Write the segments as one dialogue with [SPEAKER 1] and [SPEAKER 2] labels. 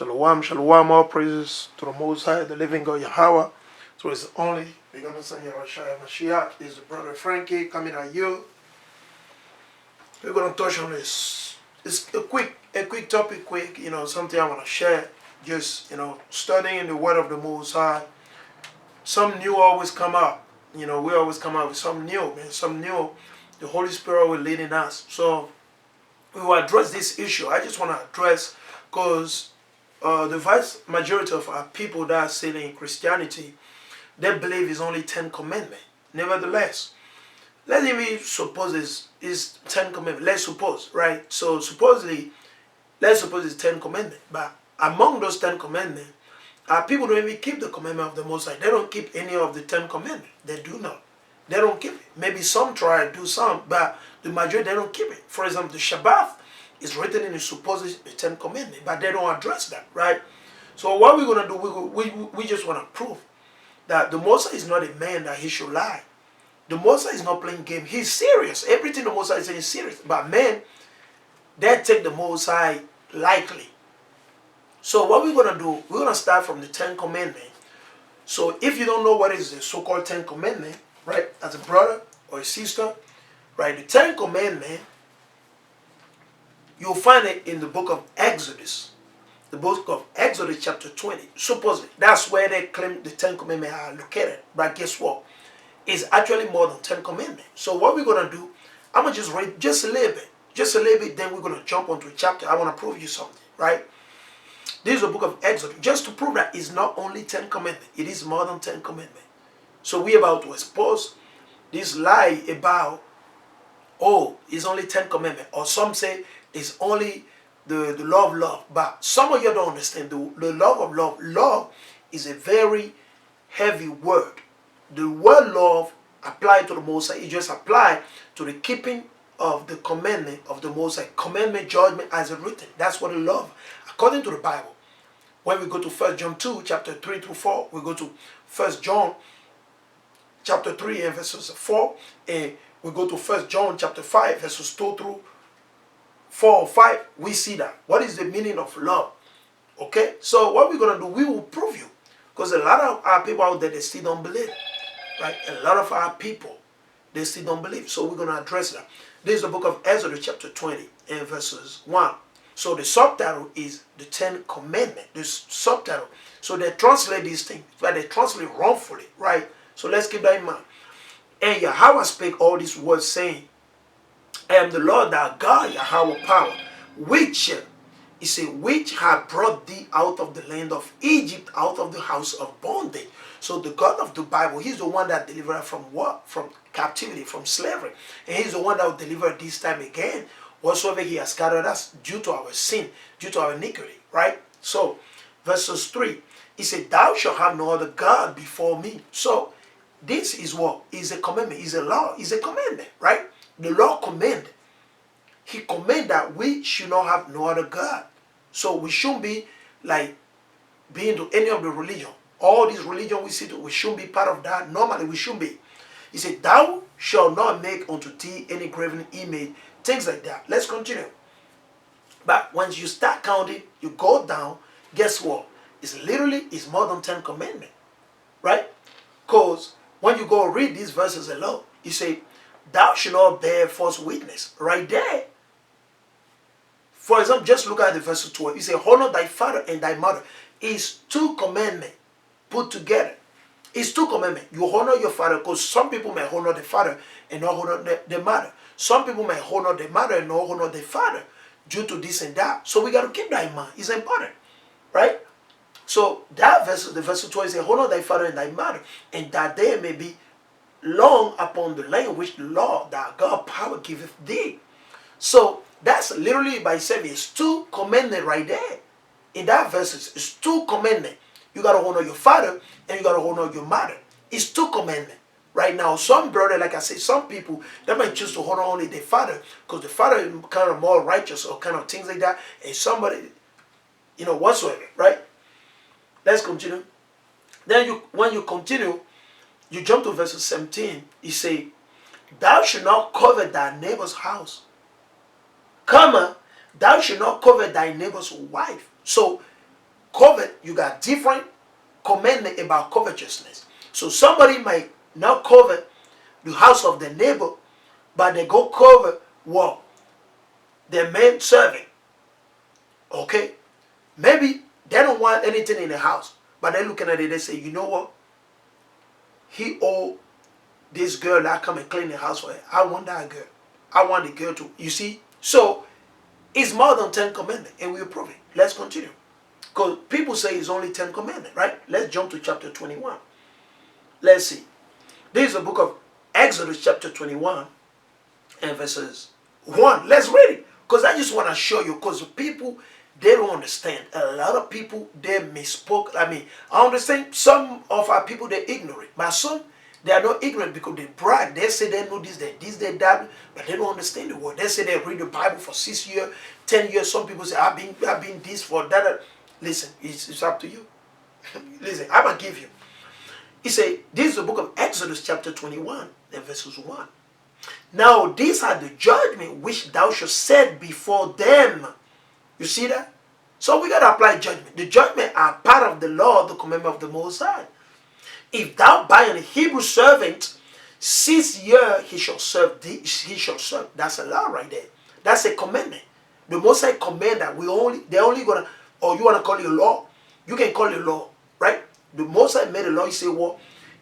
[SPEAKER 1] Shalom, shalom, all praises to the Most High, the living God, Yahawah. So his only begotten son, Yahweh Mashiach, is the brother Frankie coming at you. We're going to touch on this. It's a quick topic, something I want to share. Just, studying the word of the Most High. Something new always come up. We always come out with something new, man. Something new. The Holy Spirit will lead in us. So we will address this issue. I just want to address because the vast majority of our people that are still in Christianity, they believe it's only 10 commandments. Nevertheless, let's even suppose it's 10 commandments. Let's suppose, right? So let's suppose it's 10 commandments. But among those 10 commandments, our people don't even keep the commandment of the Most High. They don't keep any of the 10 commandments. They do not. They don't keep it. Maybe some try to do some, but the majority, they don't keep it. For example, the Shabbat is written in the supposed 10 commandments, but they don't address that, right? So what we're going to do, we just want to prove that the Most High is not a man that he should lie. The Most High is not playing game. He's serious. Everything the Most High is saying is serious. But men, they take the Most High lightly. So what we're going to do, we're going to start from the 10 commandments. So if you don't know what is the so-called 10 commandments, right, as a brother or a sister, right, the 10 commandments, you'll find it in the book of Exodus. The book of Exodus chapter 20. Supposedly, that's where they claim the 10 commandments are located. But guess what? It's actually more than 10 commandments. So what we're going to do, I'm going to just read just a little bit. Just a little bit, then we're going to jump onto a chapter. I want to prove you something, right? This is the book of Exodus. Just to prove that it's not only 10 commandments. It is more than 10 commandments. So we're about to expose this lie about, it's only 10 commandments. Or some say it's only the law of love. But some of you don't understand. The love of love. Love is a very heavy word. The word love applied to the Most High, it just applied to the keeping of the commandment of the Most High. Commandment, judgment as it written. That's what love, according to the Bible. When we go to 1 John 2, chapter 3 through 4, we go to 1 John chapter 3 and verses 4, and we go to 1 John chapter 5, verses 2 through 4 or 5, we see that. What is the meaning of love? Okay? So what we're going to do, we will prove you. Because a lot of our people out there, they still don't believe. Right? A lot of our people, they still don't believe. So we're going to address that. This is the book of Exodus chapter 20 and verses 1. So the subtitle is the 10 commandments. The subtitle. So they translate these things, but they translate wrongfully. Right? So let's keep that in mind. And Yahawah spake all these words, saying, I am the Lord thy God, Yahawah power, which had brought thee out of the land of Egypt, out of the house of bondage. So the God of the Bible, he's the one that delivered from what? From captivity, from slavery. And he's the one that will deliver this time again, whatsoever he has scattered us due to our sin, due to our iniquity, right? So, verses 3, he said, thou shalt have no other God before me. So, this is what? Is a commandment, is a law, is a commandment, right? The law command. He command that we should not have no other God. So we shouldn't be like being to any of the religion. All these religion we see, we shouldn't be part of that. Normally we shouldn't be. He said, thou shalt not make unto thee any graven image. Things like that. Let's continue. But once you start counting, you go down, guess what? It's more than 10 commandments. Right? Because when you go read these verses alone, you say, thou shalt not bear false witness. Right there. For example, just look at the verse 12. He said, honor thy father and thy mother. It's 2 commandments put together. It's 2 commandments. You honor your father, because some people may honor the father and not honor the mother. Some people may honor the mother and not honor the father due to this and that. So we got to keep that in mind. It's important. Right? So that verse, the verse 12 says, honor thy father and thy mother, and that they may be long upon the land which the Lord thy God power giveth thee. So that's literally by saying it's 2 commandments right there. In that verses, it's 2 commandments. You got to honor your father and you got to honor your mother. It's 2 commandments. Right now, some brother, like I said, some people, they might choose to honor only their father because the father is kind of more righteous or kind of things like that. And somebody, whatsoever, right? Let's continue. Then when you continue, you jump to verse 17. You say, thou shalt not covet thy neighbor's house, thou shalt not covet thy neighbor's wife. So covet, you got different commandment about covetousness. So somebody might not covet the house of their neighbor, but they go covet what? Their man serving. Okay? Maybe they don't want anything in the house, but they're looking at it, they say, you know what? He owe this girl that come and clean the house for her. I want that girl. I want the girl to, you see? So, it's more than 10 commandments, and we'll prove it. Let's continue. Because people say it's only 10 commandments, right? Let's jump to chapter 21. Let's see. This is the book of Exodus chapter 21 and verses 1. Let's read it. Because I just want to show you, because people, they don't understand. A lot of people, they misspoke. I understand some of our people, they're ignorant. But some, they are not ignorant because they brag. They say they know this, they that, but they don't understand the word. They say they read the Bible for 6 years, 10 years. Some people say, I've been this for that. Listen, it's up to you. Listen, I'm going to give you. He said, this is the book of Exodus chapter 21 and verses 1. Now these are the judgment which thou shalt set before them. You see that? So we got to apply judgment. The judgment are part of the law, the commandment of the Most High. If thou buy a Hebrew servant, 6 years he shall serve thee, he shall serve. That's a law right there. That's a commandment. The Most High command that they're only gonna, or you wanna call it a law, you can call it a law, right? The Most High made a law. He said, well,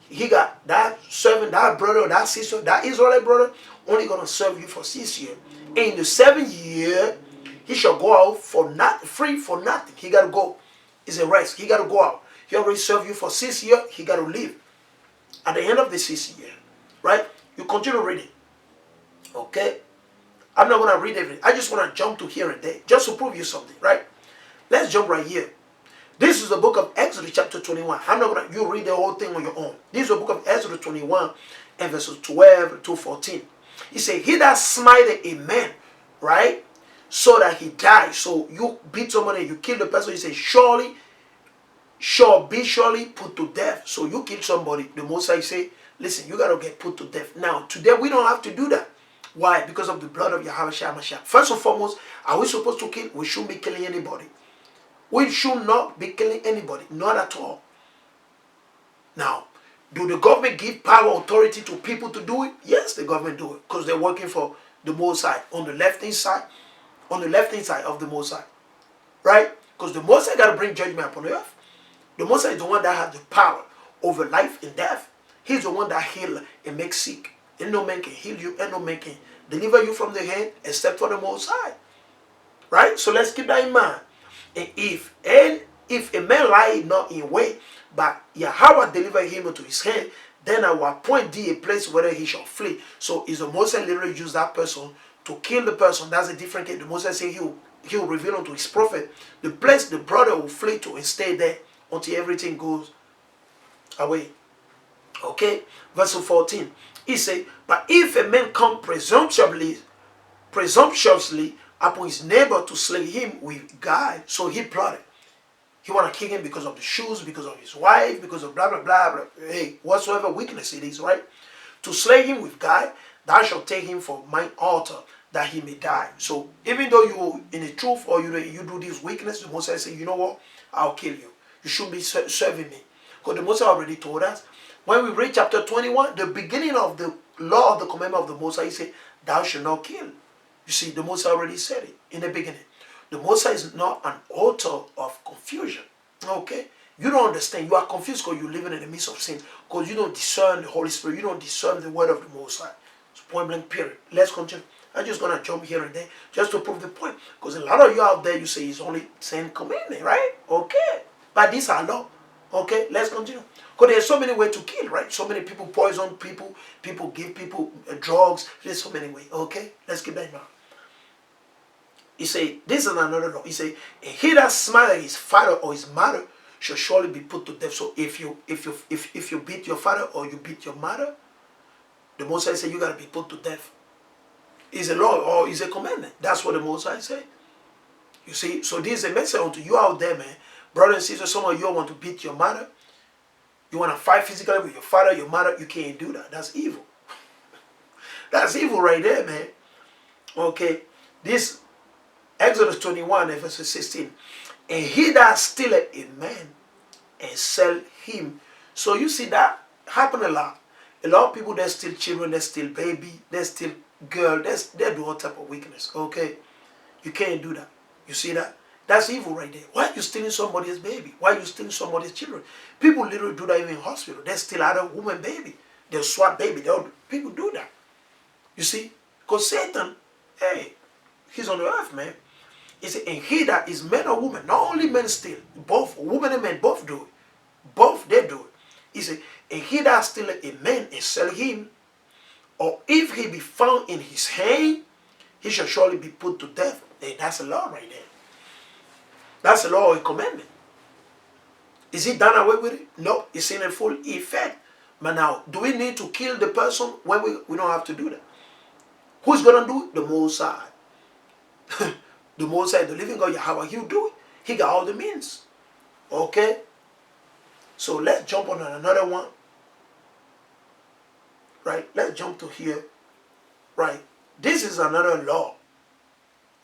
[SPEAKER 1] he got that servant, that brother, that sister, that Israelite brother, only gonna serve you for 6 years. And in the 7th year, he shall go out for not free for nothing. He gotta go. It's a rest. He gotta go out. He already served you for 6 years. He got to leave at the end of the 6th year, right? You continue reading, okay? I'm not going to read everything. I just want to jump to here and there, just to prove you something, right? Let's jump right here. This is the book of Exodus chapter 21. I'm not going to, you read the whole thing on your own. This is the book of Exodus 21 and verses 12 to 14. He said, he that smited a man, right, so that he died. So you beat somebody, you kill the person, he said, surely shall be surely put to death. So you kill somebody, the Most High say, listen, you got to get put to death. Now, today we don't have to do that. Why? Because of the blood of Yahawah. First and foremost, are we supposed to kill? We shouldn't be killing anybody. We should not be killing anybody. Not at all. Now, do the government give power, authority to people to do it? Yes, the government do it. Because they're working for the Most High. On the left-hand side, of the Most High. Right? Because the Most High got to bring judgment upon the earth. The Most High is the one that has the power over life and death. He's the one that heals and makes sick. And no man can heal you, and no man can deliver you from the hand except for the Most High. Right? So let's keep that in mind. And if a man lie not in way, but Yahawah deliver him into his hand, then I will appoint thee a place where he shall flee. So is the Most High literally use that person to kill the person? That's a different case. The Most High say he will reveal unto his prophet the place the brother will flee to and stay there until everything goes away. Okay? Verse 14. He say, but if a man come presumptuously upon his neighbor to slay him with guile, so he plotted. He want to kill him because of the shoes, because of his wife, because of blah, blah, blah, blah. Hey, whatsoever weakness it is, right? To slay him with guile, thou shalt take him for mine altar, that he may die. So even though you in the truth or you do this weakness, the Most High say, you know what? I'll kill you. You shouldn't be serving me. Because the Most High already told us. When we read chapter 21, the beginning of the law of the commandment of the Most High, he said, thou shalt not kill. You see, the Most High already said it in the beginning. The Most High is not an author of confusion. Okay? You don't understand. You are confused because you're living in the midst of sin. Because you don't discern the Holy Spirit. You don't discern the word of the Most High. It's point blank period. Let's continue. I'm just going to jump here and there just to prove the point. Because a lot of you out there, you say it's only 10 commandments, right? Okay. But these are law. Okay? Let's continue. Because there's so many ways to kill, right? So many people poison people. People give people drugs. There's so many ways. Okay? Let's keep that in mind. He say, this is another law. He say, he that smite his father or his mother shall surely be put to death. So if you beat your father or you beat your mother, the Most High say you gotta be put to death. It's a law or it's a commandment. That's what the Most High say. You see, so this is a message unto you out there, man. Brother and sister, some of you want to beat your mother. You want to fight physically with your father, your mother. You can't do that. That's evil. That's evil right there, man. Okay. This Exodus 21 and verse 16. And he that stealeth a man and sell him. So you see that happen a lot. A lot of people, they steal children, they steal baby, they steal girl, they do all type of wickedness. Okay, you can't do that. You see that? That's evil right there. Why are you stealing somebody's baby? Why are you stealing somebody's children? People literally do that even in hospital. They steal other woman baby. They'll swap baby. People do that. You see? Because Satan, hey, he's on the earth, man. He said, and he that is man or woman, not only men steal, both women and men both do it. Both they do it. He said, and he that stealeth a man and sell him, or if he be found in his hand, he shall surely be put to death. And that's a law right there. That's a law or a commandment. Is it done away with it? No, it's in a full effect. But now, do we need to kill the person when we don't have to do that? Who's going to do it? The Most High. The Most High, the living God, Yahawah, he'll do it. He got all the means. Okay? So let's jump on another one. Right? Let's jump to here. Right? This is another law.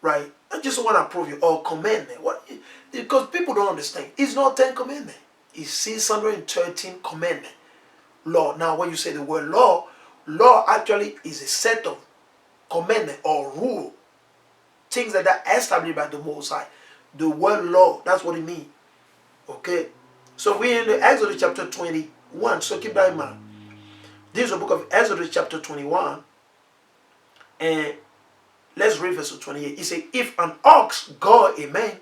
[SPEAKER 1] Right? I just want to prove you. Or commandment. What? Because people don't understand. It's not 10 commandments. It's 613 commandments. Law. Now when you say the word law, law actually is a set of commandment or rule. Things that are established by the Most High. The word law, that's what it means. Okay? So we're in the Exodus chapter 21. So keep that in mind. This is the book of Exodus chapter 21. And let's read verse 28. It says, if an ox gore a man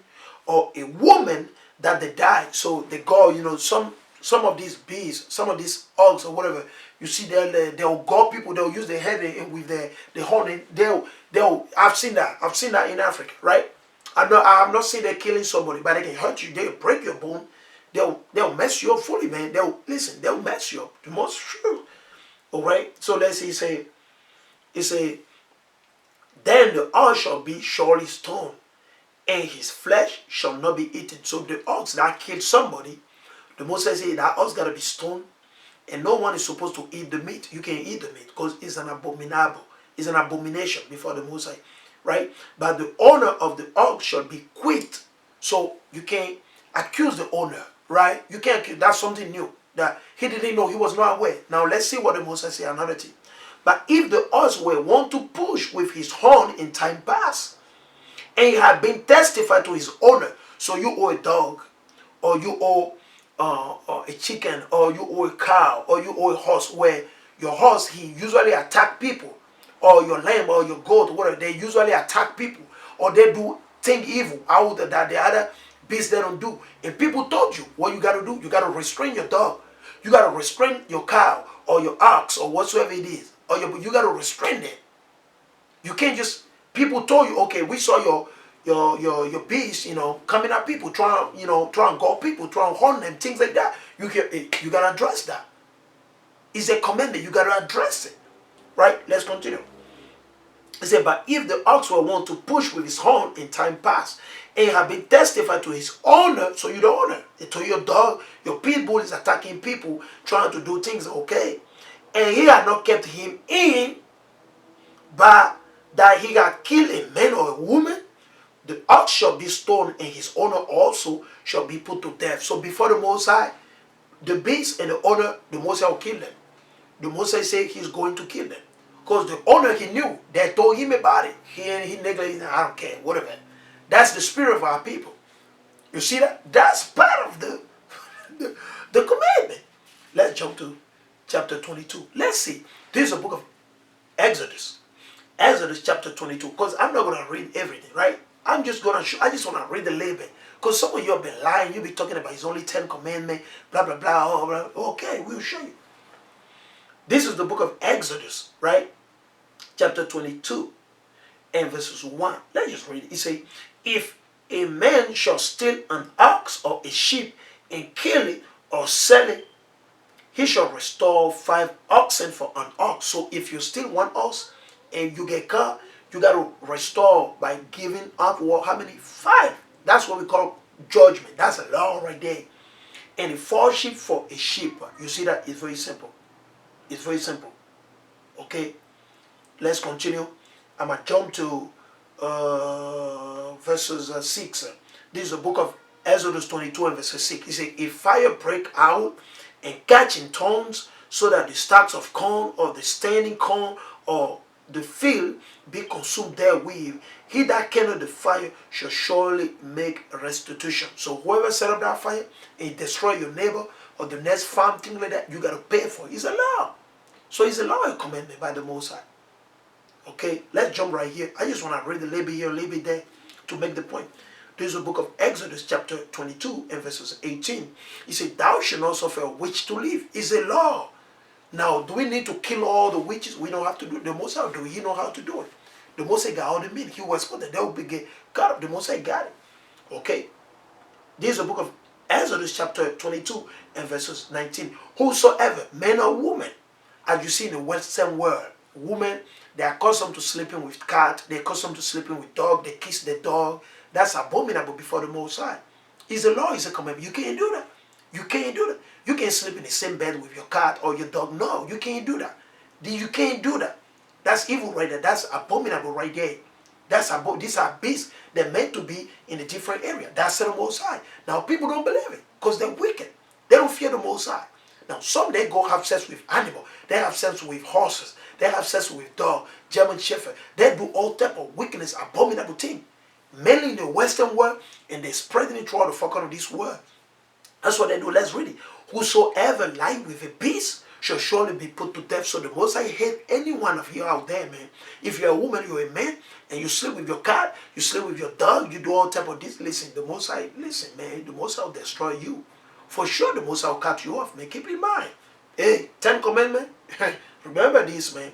[SPEAKER 1] or a woman that they died. So they gore, some of these beasts, some of these ox or whatever, you see they'll gore people, they'll use their head and with the horn, and they'll I've seen that in Africa, right? I'm not saying they're killing somebody, but they can hurt you, they'll break your bone, they'll mess you up fully, man. They'll mess you up. The most true. Alright? So let's say it say then the ox shall be surely stoned, and his flesh shall not be eaten. So the ox that killed somebody, the Moses say that ox gotta be stoned, and no one is supposed to eat the meat. You can't eat the meat because it's an abomination before the Moses, right? But the owner of the ox shall be quit. So you can't accuse the owner, right? You can't accuse. That's something new that he didn't know. He was not aware. Now let's see what the Moses say. Another thing. But if the ox were want to push with his horn in time past, and he had been testified to his owner, so you owe a dog, or you owe a chicken, or you owe a cow, or you owe a horse, where your horse, he usually attack people, or your lamb, or your goat, or whatever, they usually attack people, or they do thing evil out that the other beasts they don't do. And people told you what you got to do. You got to restrain your dog. You got to restrain your cow, or your ox, or whatsoever it is. Or you got to restrain them. You can't just, people told you, okay, we saw your beast, coming at people, trying and go people, trying to harm them, things like that. You got to address that. It's a commandment. You got to address it. Right? Let's continue. He said, but if the ox will want to push with his horn in time past, and have been testified to his owner, so you're the owner. To your dog, your pit bull is attacking people, trying to do things, okay? And he had not kept him in, but that he got killed a man or a woman, the ox shall be stoned, and his owner also shall be put to death. So before the Most High, the beast and the owner, the Most High will kill them. The Most High said he's going to kill them. Because the owner, he knew. They told him about it. He neglected, I don't care, whatever. That's the spirit of our people. You see that? That's part of the commandment. Let's jump to chapter 22. Let's see. This is a book of Exodus. Exodus chapter 22. Because I'm not going to read everything, right? I'm just going to I just want to read the label. Because some of you have been lying. You'll be talking about it's only 10 commandments, blah, blah, blah, blah. Okay, we'll show you. This is the book of Exodus, right? Chapter 22 and verses 1. Let's just read it. It says, if a man shall steal an ox or a sheep and kill it or sell it, he shall restore 5 oxen for an ox. So if you steal 1 ox and you get caught, you got to restore by giving out how many? 5. That's what we call judgment. That's a law right there. And a 4 sheep for a sheep. You see that? It's very simple. It's very simple. Okay? Let's continue. I'm going to jump to verses 6. This is the book of Exodus 22 and verse 6. He said, if fire break out and catch in tongues, so that the stalks of corn or the standing corn or the field be consumed therewith, he that kindled the fire shall surely make restitution. So whoever set up that fire and destroy your neighbor or the next farm, thing like that, you got to pay for it. It's a law. So it's a law and commandment by the Most High. Okay, let's jump right here. I just want to read a little bit here, a little bit there to make the point. This is the book of Exodus chapter 22 and verses 18. He said, thou shalt not suffer a witch to live. It's a law. Now, do we need to kill all the witches? We don't have to do it. The Most High do it. He know how to do it. The Most High got all the men. He was put the devil be God. The Most High got it. Okay. This is the book of Exodus chapter 22 and verses 19. Whosoever, man or woman, as you see in the Western world, women, they are accustomed to sleeping with cat. They are accustomed to sleeping with dog. They kiss the dog. That's abominable before the Most High. It's a law. It's a commandment. You can't do that. You can't do that. You can't sleep in the same bed with your cat or your dog. No, you can't do that. You can't do that. That's evil right there. That's abominable right there. These are beasts. They're meant to be in a different area. That's the Most High. Now, people don't believe it because they're wicked. They don't fear the Most High. Now, some they go have sex with animals. They have sex with horses. They have sex with dog, German Shepherd. They do all type of wickedness, abominable thing. Mainly in the Western world, and they're spreading it throughout the fucking of this world. That's what they do. Let's read it. Whosoever lie with a beast shall surely be put to death. So the Most High hate any one of you out there, man. If you're a woman, you're a man, and you sleep with your cat, you sleep with your dog, you do all type of this. Listen, the Most High, listen, man, the Most High will destroy you. For sure, the Most High will cut you off, man. Keep in mind. Hey, 10 Commandments. Remember this, man.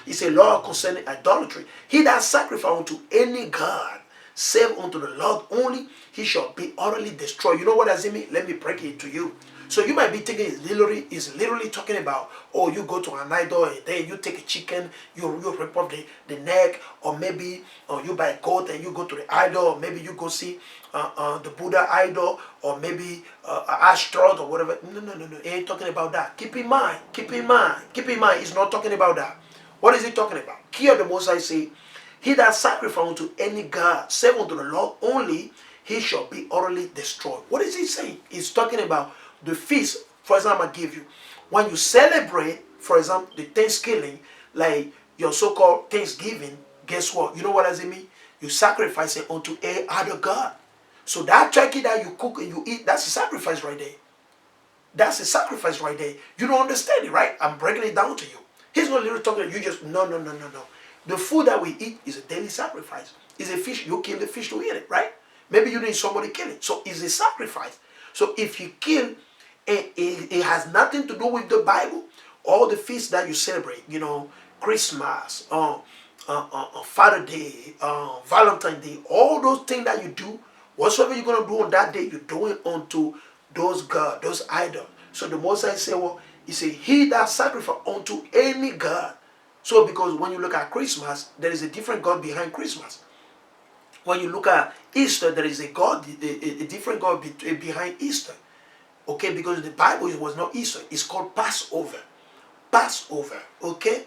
[SPEAKER 1] It's a law concerning idolatry. He that sacrifice unto any god, save unto the Lord only, he shall be utterly destroyed. You know what does it mean? Let me break it to you. So you might be thinking it's literally talking about, oh, you go to an idol and then you take a chicken, you rip off the neck, or maybe you buy a goat and you go to the idol, or maybe you go see the Buddha idol, or maybe Ashtaroth or whatever. No. It ain't talking about that. Keep in mind. It's not talking about that. What is it talking about? Here the Most High say, he that sacrifice unto any god, save unto the Lord only, he shall be utterly destroyed. What is he saying? He's talking about the feast. For example, I give you, when you celebrate, for example, the Thanksgiving, like your so-called Thanksgiving, guess what? You know what does it mean? You sacrifice it unto a other god. So that turkey that you cook and you eat, that's a sacrifice right there. That's a sacrifice right there. You don't understand it, right? I'm breaking it down to you. He's not literally talking to you, just, no. The food that we eat is a daily sacrifice. It's a fish. You kill the fish to eat it, right? Maybe you need somebody kill it. So it's a sacrifice. So if you kill, it has nothing to do with the Bible. All the feasts that you celebrate, you know, Christmas, Father Day, Valentine's Day, all those things that you do, whatsoever you're going to do on that day, you're doing unto those gods, those idols. So the Most High say, well, he said, he that sacrifice unto any god. So because when you look at Christmas, there is a different God behind Christmas. When you look at Easter, there is a God, a different God behind Easter. Okay, because the Bible was not Easter. It's called Passover. Passover, okay?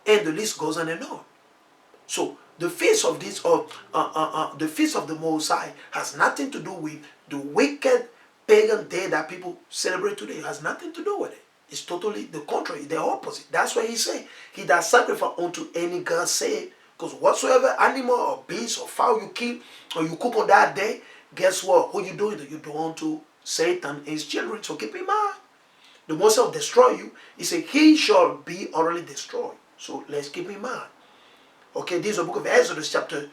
[SPEAKER 1] And the list goes on and on. So the feast of this, the feast of the Most High has nothing to do with the wicked pagan day that people celebrate today. It has nothing to do with it. It's totally the contrary, the opposite. That's why he said, he that sacrifice unto any god say, because whatsoever animal or beast or fowl you kill or you cook on that day, guess what? What you doing? You do unto Satan and his children. So keep in mind, the Most High will destroy you. He said, he shall be utterly destroyed. So let's keep in mind. Okay, this is the book of Exodus chapter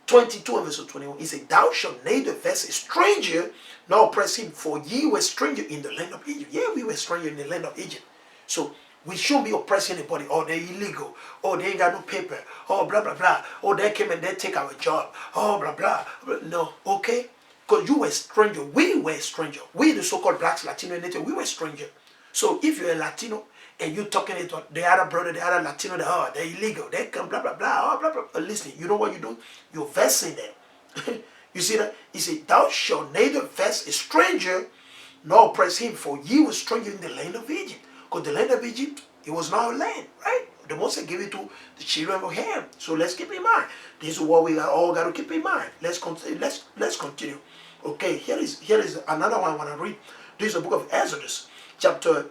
[SPEAKER 1] 22 and verse 21. He said, thou shalt neither vex a stranger nor oppress him, for ye were stranger in the land of Egypt. Yeah, we were stranger in the land of Egypt. So we shouldn't be oppressing anybody. Oh, they're illegal. Oh, they ain't got no paper. Oh, blah, blah, blah. Oh, they came and they take our job. Oh, blah, blah. No, okay? Because you were stranger. We were stranger. We, the so-called blacks, Latino, and Native, we were stranger. So if you're a Latino and you're talking to the other brother, the other Latino, they're illegal. They come, blah, blah, blah. Oh, blah, blah. Listen, you know what you do? You're vexing them. You see that? He said, thou shalt neither vex a stranger nor oppress him, for ye were stranger in the land of Egypt. Because the land of Egypt, it was not a land, right? The Most High gave it to the children of Ham. So let's keep in mind. This is what we all got to keep in mind. Let's continue. Okay, here is another one I want to read. This is the book of Exodus, chapter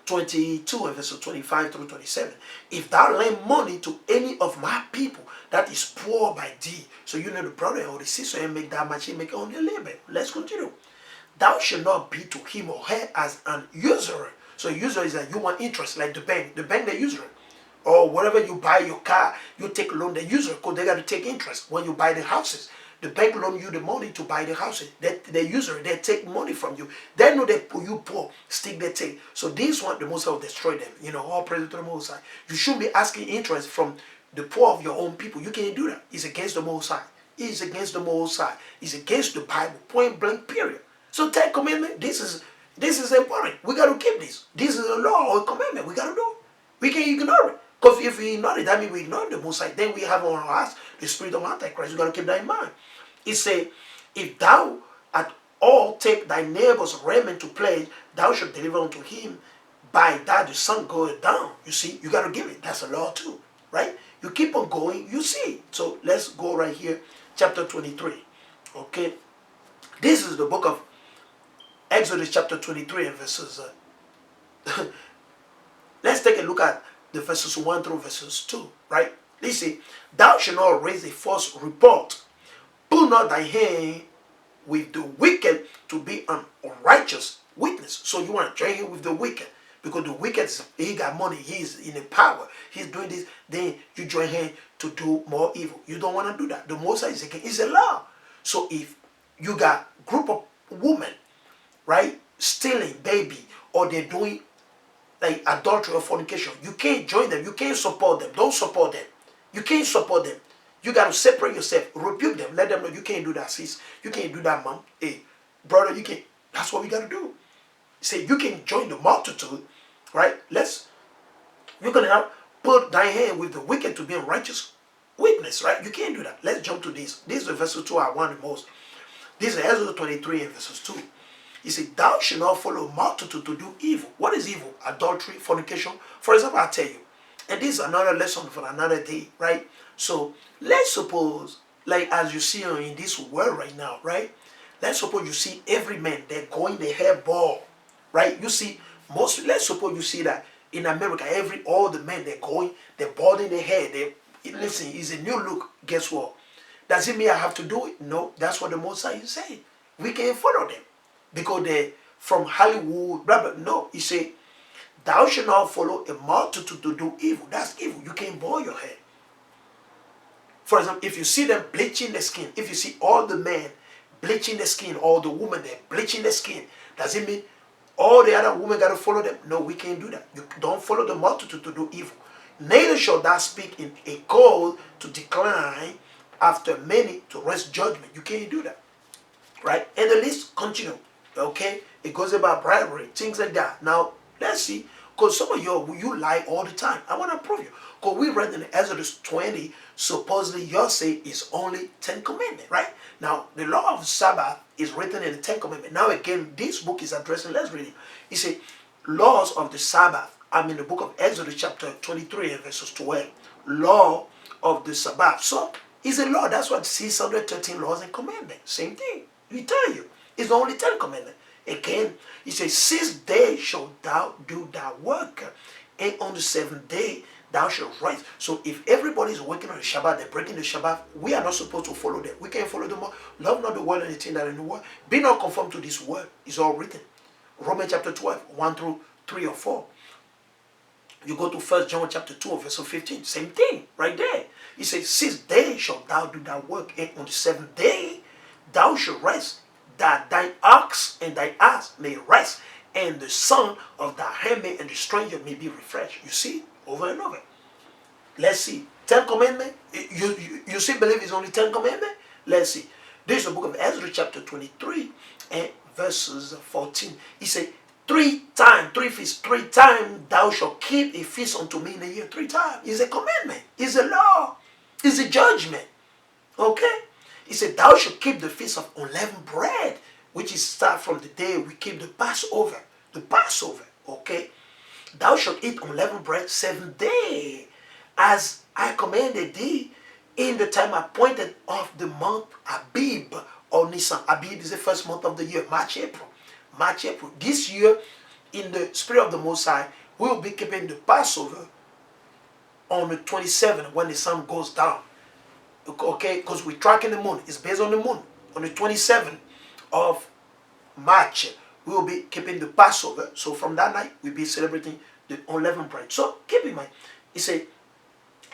[SPEAKER 1] 22 and verses 25 through 27. If thou lend money to any of my people that is poor by thee, so you know the brother or the sister and make that much, he make on the labor. Let's continue. Thou shalt not be to him or her as an usurer. So usurer is that you want interest, like the bank. The bank, they usurer. Or whatever you buy your car, you take loan, the usurer, because they got to take interest when you buy the houses. The bank loan you the money to buy the houses. The usurer, they take money from you. They know that you poor, stick they take. So this one, the Most High will destroy them. You know, all praise to the Most High. You shouldn't be asking interest from the poor of your own people. You can't do that. It's against the Most High. It's against the Most High. It's against the Bible. Point blank, period. So Ten Commandment, this is important. We got to keep this. This is a law or a commandment. We got to do it. We can't ignore it. Because if we ignore it, that means we ignore the Most High. Then we have on our hearts the spirit of Antichrist. We got to keep that in mind. It says, if thou at all take thy neighbor's raiment to pledge, thou shalt deliver unto him by that the sun goeth down. You see, you got to give it. That's a law too, right? You keep on going, you see. So let's go right here, chapter 23. Okay, this is the book of Exodus chapter 23 and verses. Let's take a look at the verses 1 through verses 2, right? Listen, thou shalt not raise a false report. Put not thy hand with the wicked to be an unrighteous witness. So you want to join him with the wicked. Because the wicked, he got money, he's in the power, he's doing this, then you join him to do more evil. You don't want to do that. The Most High is against, it's a law. So if you got a group of women, right, stealing baby, or they're doing like adultery or fornication, you can't join them, you can't support them, don't support them. You can't support them. You got to separate yourself, rebuke them, let them know you can't do that, sis. You can't do that, mom. Hey, brother, you can't. That's what we got to do. Say, you can join the multitude, right? You can have put thy hand with the wicked to be a righteous witness, right? You can't do that. Let's jump to this. This is the verse 2 I want the most. This is Exodus 23 and verses 2. He said, thou shalt not follow multitude to do evil. What is evil? Adultery, fornication. For example, I'll tell you. And this is another lesson for another day, right? So let's suppose, like as you see in this world right now, right? Let's suppose you see every man, they're going their hair bald, right? You see, let's suppose you see that in America, all the men, they're balding their hair. Listen, it's a new look. Guess what? Does it mean I have to do it? No, that's what the Most High is saying. We can't follow them because they're from Hollywood, blah, blah. No, he said, thou shalt not follow a multitude to do evil. That's evil. You can't bald your hair. For example, if you see them bleaching the skin, if you see all the men bleaching the skin, all the women there bleaching the skin, does it mean all the other women got to follow them? No, we can't do that. You don't follow the multitude to do evil. Neither shall thou speak in a call to decline after many to rest judgment. You can't do that. Right? And the list continue. Okay? It goes about bribery, things like that. Now, let's see. Because some of you lie all the time. I want to prove you. Because we read in Exodus 20, supposedly your say is only 10 commandments, right? Now, the law of Sabbath is written in the 10 commandments. Now again, this book is addressing, let's read it. It says, laws of the Sabbath. I'm in the book of Exodus chapter 23 and verses 12. Law of the Sabbath. So, it's a law. That's what 613 laws and commandments. Same thing. We tell you. It's only 10 commandments. Again, he says, 6 days shalt thou do thy work, and on the 7th day thou shalt rest. So if everybody is working on the Shabbat, they're breaking the Shabbat, we are not supposed to follow them. We can't follow them all. Love not the world and anything that is in the world. Be not conformed to this world. It's all written. Romans chapter 12, 1 through 3 or 4. You go to 1 John chapter 2, verse 15. Same thing, right there. He says, 6 days shalt thou do thy work, and on the 7th day thou shalt rest, that thine ox and thy ass may rest, and the son of thy handmaid and the stranger may be refreshed. You see, over and over. Let's see. 10 commandments. You see, believe it's only 10 commandments? Let's see. This is the book of Ezra chapter 23 and verses 14. He said, 3 feasts, 3 times thou shalt keep a feast unto me in a year. 3 times. It's a commandment. It's a law. It's a judgment. Okay? He said, thou shalt keep the feast of unleavened bread, which is start from the day we keep the Passover. The Passover, okay? Thou shalt eat unleavened bread 7 days, as I commanded thee, in the time appointed of the month Abib, or Nisan. Abib is the first month of the year. March, April. March, April. This year, in the spirit of the Most High, we will be keeping the Passover on the 27th when the sun goes down. Okay, because we're tracking the moon. It's based on the moon. On the 27th of March, we will be keeping the Passover. So from that night, we'll be celebrating the unleavened bread. So keep in mind, he said,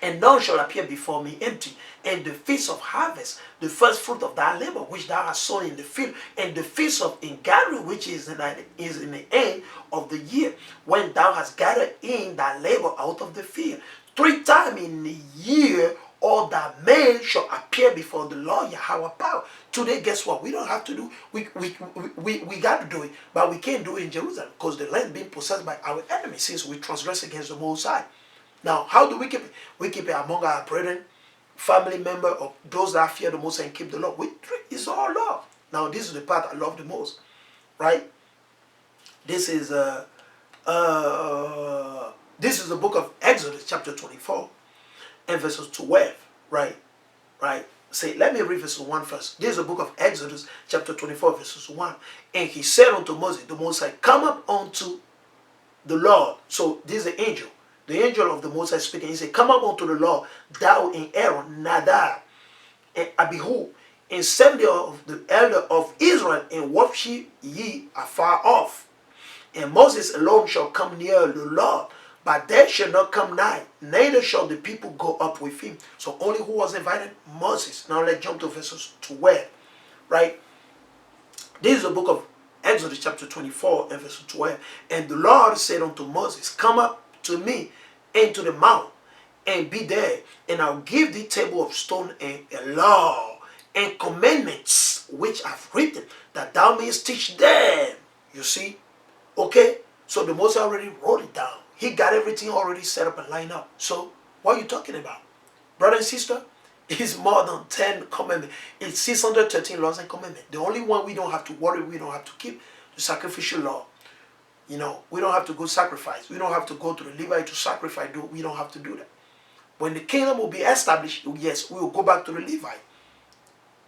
[SPEAKER 1] and none shall appear before me empty, and the feast of harvest, the first fruit of thy labor, which thou hast sown in the field, and the feast of ingathering, which is in the end of the year, when thou hast gathered in thy labor out of the field. 3 times in the year, all that men shall appear before the Lord Yahawah power. Today, guess what? We don't have to do. We got to do it, but we can't do it in Jerusalem because the land being possessed by our enemies since we transgress against the Most High. Now, how do we keep it? We keep it among our brethren, family member, or those that fear the most and keep the law. It's all law. Now, this is the part I love the most, right? This is the book of Exodus, chapter 24, and verses 12, right? Right? Say, let me read verses 1 first. This is the book of Exodus, chapter 24, verses 1. And he said unto Moses, the Most High, come up unto the Lord. So, this is the angel. The angel of the Most High speaking. He said, come up unto the Lord, thou and Aaron, Nadab, and Abihu, and 70 of the elder of Israel, and worship ye afar off. And Moses alone shall come near the Lord, but they shall not come nigh, neither shall the people go up with him. So only who was invited? Moses. Now let's jump to verses 12, right? This is the book of Exodus chapter 24 and verse 12. And the Lord said unto Moses, come up to me into the mount, and be there, and I'll give thee table of stone and a law and commandments which I've written, that thou mayest teach them. You see? Okay? So the Moses already wrote it down. He got everything already set up and lined up. So what are you talking about? Brother and sister, it's more than 10 commandments. It's 613 laws and commandments. The only one we don't have to worry, we don't have to keep, the sacrificial law. You know, we don't have to go sacrifice. We don't have to go to the Levite to sacrifice. We don't have to do that. When the kingdom will be established, yes, we will go back to the Levite.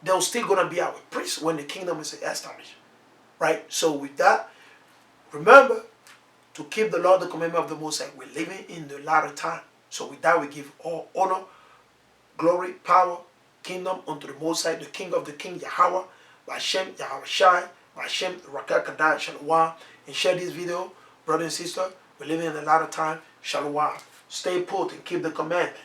[SPEAKER 1] They're still going to be our priests when the kingdom is established. Right? So with that, remember to keep the law, the commandment of the Most High. We're living in the latter time. So with that, we give all honor, glory, power, kingdom unto the Most High, the King of the King, Yahawah, Hashem, Yahweh Shai, Hashem, Rakah Kadai, Shalom. And share this video, brother and sister. We're living in a lot of time. Shalom. Stay put and keep the commandment.